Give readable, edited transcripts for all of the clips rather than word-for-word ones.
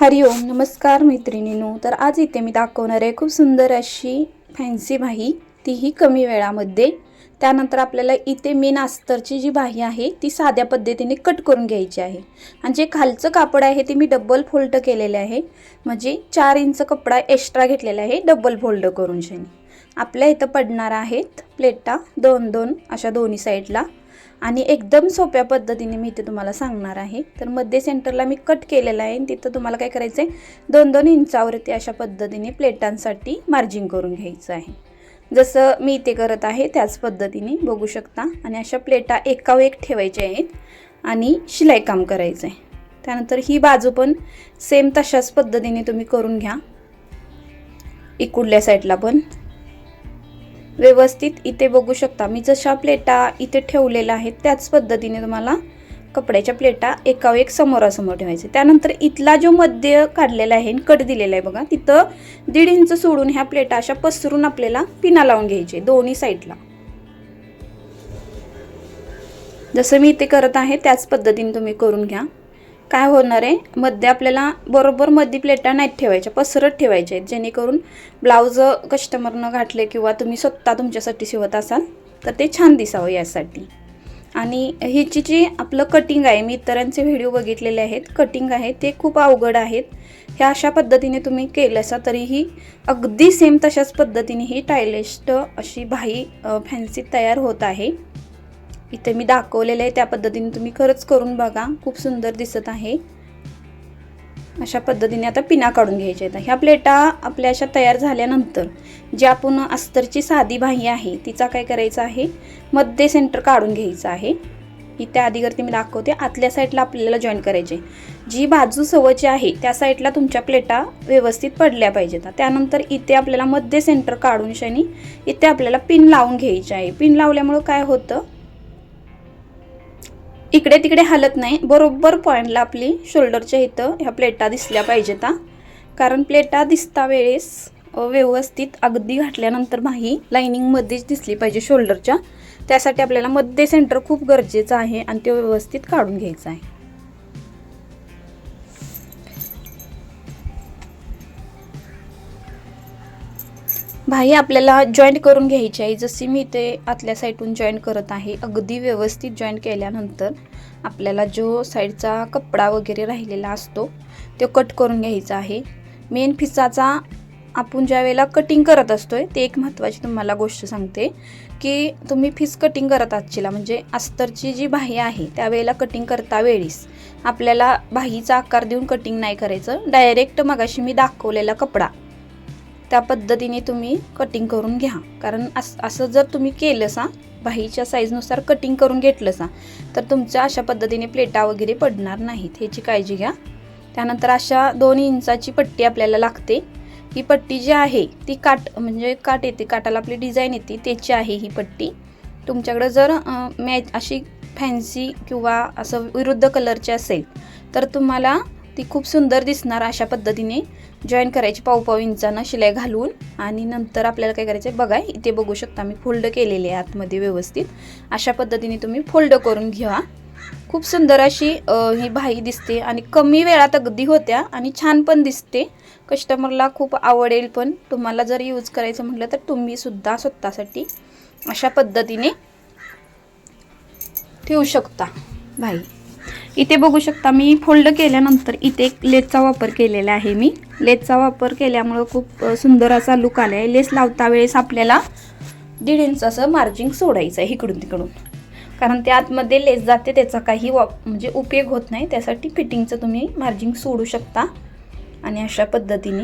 हरिओम नमस्कार मैत्रिणींनो। तर आज इथे मी दाखवणार आहे खूप सुंदर अशी फॅन्सी बाही, तीही कमी वेळामध्ये। त्यानंतर आपल्याला इथे मेन अस्तरची जी बाही आहे ती साध्या पद्धतीने कट करून घ्यायची आहे आणि जे खालचं कापड आहे ते मी डबल फोल्ड केलेले आहे, म्हणजे 4 इंच कपडा एक्स्ट्रा घेतलेला आहे डबल फोल्ड करून। आपल्या इथं पडणार आहेत प्लेटा 2-2 अशा दोन्ही साईडला आणि एकदम सोप्या पद्धतीने मी इथे तुम्हाला सांगणार आहे। तर मध्ये सेंटरला मी कट केलेला आहे, तिथं तुम्हाला काय करायचं आहे 2-2 इंचावरती अशा पद्धतीने प्लेटांसाठी मार्जिन करून घ्यायचं आहे। जसं मी इथे करत आहे त्याच पद्धतीने बघू शकता। आणि अशा प्लेटा एकावर एक ठेवायच्या आहेत आणि शिलाई काम करायचं आहे। त्यानंतर ही बाजू पण सेम तशाच पद्धतीने तुम्ही करून घ्या। इकडल्या साईडला पण व्यवस्थित इथे बघू शकता मी जशा प्लेटा इथे ठेवलेल्या आहेत त्याच पद्धतीने तुम्हाला कपड्याच्या प्लेटा एकावर एक समोरासमोर ठेवायचे। त्यानंतर इथला जो मध्य काढलेला आहे कट दिलेला आहे बघा, तिथं 1.5 इंच सोडून ह्या प्लेटा अशा पसरून आपल्याला पिना लावून घ्यायचे दोन्ही साईडला। जसं मी इथे करत आहे त्याच पद्धतीने तुम्ही करून घ्या। काय होणार आहे मध्ये आपल्याला बरोबर मध्ये प्लेटा नाही ठेवायच्या, पसरत ठेवायच्या आहेत, जेणेकरून ब्लाउज कस्टमरनं घातले किंवा तुम्ही स्वतः तुमच्यासाठी शिवत असाल तर ते छान दिसावं यासाठी। आणि ह्याची जी आपलं कटिंग आहे, मी इतरांचे व्हिडिओ बघितलेले आहेत, कटिंग आहे ते खूप अवघड आहेत। ह्या अशा पद्धतीने तुम्ही केलंसा तरीही अगदी सेम तशाच पद्धतीने ही टायलिस्ट अशी बाही फॅन्सी तयार होत आहे। इथे मी दाखवलेलं आहे त्या पद्धतीने तुम्ही खरंच करून बघा, खूप सुंदर दिसत आहे। अशा पद्धतीने आता पिना काढून घ्यायच्या आहेत। ह्या प्लेटा आपल्या अशा तयार झाल्यानंतर जी आपण अस्तरची साधी बाही आहे तिचा काय करायचं आहे मध्ये सेंटर काढून घ्यायचं आहे। इथे आधीवरती मी दाखवते आतल्या साईडला आपल्याला जॉईन करायचे, जी बाजू सवची आहे त्या साईडला तुमच्या प्लेटा व्यवस्थित पडल्या पाहिजेत। त्यानंतर इथे आपल्याला मध्ये सेंटर काढून शनी इथे आपल्याला पिन लावून घ्यायची आहे। पिन लावल्यामुळे काय होतं इकडे तिकडे हलत नाही, बरोबर पॉइंटला आपली शोल्डरच्या इथं ह्या प्लेटा दिसल्या पाहिजेत। कारण प्लेटा दिसता वेळेस व्यवस्थित अगदी घातल्यानंतर बाही लाइनिंग मध्येच दिसली पाहिजे शोल्डरच्या, त्यासाठी आपल्याला मध्ये सेंटर खूप गरजेचं आहे आणि ते व्यवस्थित काढून घ्यायचं आहे। बाही आपल्याला जॉईंट करून घ्यायची आहे, जशी मी इथे आतल्या साईडून जॉईंट करत आहे। अगदी व्यवस्थित जॉईंट केल्यानंतर आपल्याला जो साईडचा कपडा वगैरे राहिलेला असतो तो कट करून घ्यायचा आहे। मेन फिसाचा आपण ज्या वेळेला कटिंग करत असतोय ते एक महत्त्वाची तुम्हाला गोष्ट सांगते की तुम्ही फिस कटिंग करत आजचीला म्हणजे अस्तरची जी बाही आहे त्यावेळेला कटिंग करता वेळेस आपल्याला बाहीचा आकार देऊन कटिंग नाही करायचं, डायरेक्ट मगाशी मी दाखवलेला कपडा त्या पद्धतीने तुम्ही कटिंग करून घ्या। कारण असं जर तुम्ही केलंसा बाहीच्या साईजनुसार कटिंग करून घेतलंसा तर तुमच्या अशा पद्धतीने प्लेटा वगैरे पडणार नाहीत, ह्याची काळजी घ्या। त्यानंतर अशा 2 इंचाची पट्टी आपल्याला लागते। ही पट्टी जी आहे ती काट म्हणजे काट येते, काटाला आपली डिझाईन येते त्याची आहे ही पट्टी। तुमच्याकडे जर मॅच अशी फॅन्सी किंवा असं विरुद्ध कलरची असेल तर तुम्हाला ती खूप सुंदर दिसणार। अशा पद्धतीने जॉईन करायची पाव इंचानं शिलाई घालून आणि नंतर आपल्याला काय करायचं बघा, इथे बघू शकता मी फोल्ड केलेले आहे आतमध्ये व्यवस्थित। अशा पद्धतीने तुम्ही फोल्ड करून घ्या। खूप सुंदर अशी ही बाही दिसते आणि कमी वेळात अगदी होत्या आणि छान पण दिसते, कस्टमरला खूप आवडेल पण। तुम्हाला जर यूज करायचं म्हटलं तर तुम्ही सुद्धा स्वतःसाठी अशा पद्धतीने ठेवू शकता बाही। इथे बघू शकता मी फोल्ड केल्यानंतर इथे एक लेसचा वापर केलेला आहे। मी लेसचा वापर केल्यामुळे खूप सुंदर असा लुक आला आहे। लेस लावता वेळेस आपल्याला 1.5 इंच असं मार्जिंग सोडायचं आहे इकडून तिकडून, कारण त्या आतमध्ये लेस जाते त्याचा काही म्हणजे उपयोग होत नाही, त्यासाठी फिटिंगचं तुम्ही मार्जिंग सोडू शकता। आणि अशा पद्धतीने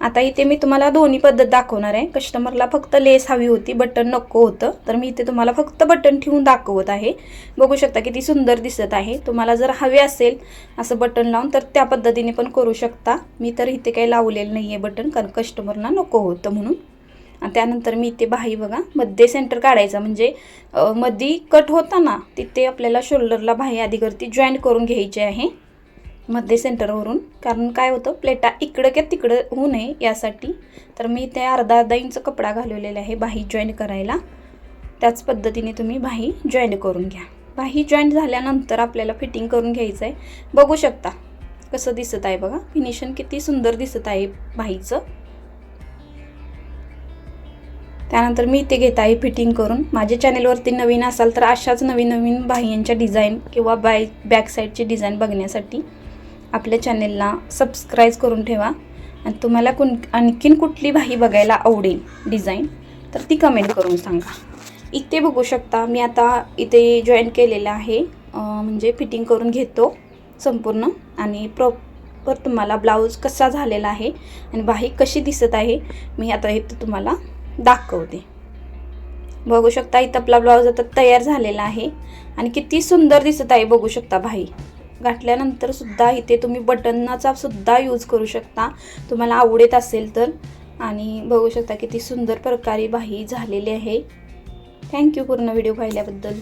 आता इथे मी तुम्हाला दोन्ही पद्धत दाखवणार आहे। कस्टमरला फक्त लेस हवी होती, बटन नको होतं, तर मी इथे तुम्हाला फक्त बटन ठेवून दाखवत आहे। बघू शकता किती सुंदर दिसत आहे। तुम्हाला जर हवे असेल असं बटन लावून तर त्या पद्धतीने पण करू शकता। मी तर इथे काही लावलेलं नाही आहे बटन, कारण कस्टमरना नको होतं म्हणून। आणि त्यानंतर मी इथे बाही बघा मध्ये सेंटर काढायचा, म्हणजे मध्ये कट होता ना तिथे आपल्याला शोल्डरला बाही आधीवरती जॉईंट करून घ्यायची आहे मध्ये सेंटरवरून, कारण काय होतं प्लेटा इकडं किंवा तिकडं होऊ नये यासाठी। तर मी ते अर्धा इंच कपडा घालवलेला आहे बाही जॉईंट करायला। त्याच पद्धतीने तुम्ही बाही जॉईंट करून घ्या। बाही जॉईंट झाल्यानंतर आपल्याला फिटिंग करून घ्यायचं आहे। बघू शकता कसं दिसत आहे बघा, फिनिशिंग किती सुंदर दिसत आहे बाहीचं. त्यानंतर मी इथे घेत आहे फिटिंग करून. माझ्या चॅनेलवरती नवीन असाल तर अशाच नवीन नवीन बाह्यांच्या डिझाईन किंवा बॅक साईडची डिझाईन बघण्यासाठी आपल्या चॅनेलला सबस्क्राईब करून ठेवा. आणि तुम्हाला आणखीन कुठली बाही बघायला आवडेल डिझाईन तर ती कमेंट करून सांगा. इथे बघू शकता मी आता इथे जॉईन केलेलं आहे, म्हणजे फिटिंग करून घेतो संपूर्ण आणि प्रॉपर तुम्हाला ब्लाऊज कसा झालेला आहे आणि बाही कशी दिसत आहे मी आता इथं तुम्हाला दाखवते. बघू शकता इथं आपला ब्लाऊज आता तयार झालेला आहे आणि किती सुंदर दिसत आहे. बघू शकता बाही घातल्यानंतर सुद्धा इथे तुम्ही बटनाचा सुद्धा यूज करू शकता तुम्हाला आवडत असेल तर. आणि बघू शकता किती सुंदर प्रकारे बाही झालेली आहे. थँक्यू पूर्ण व्हिडिओ पाहिल्याबद्दल.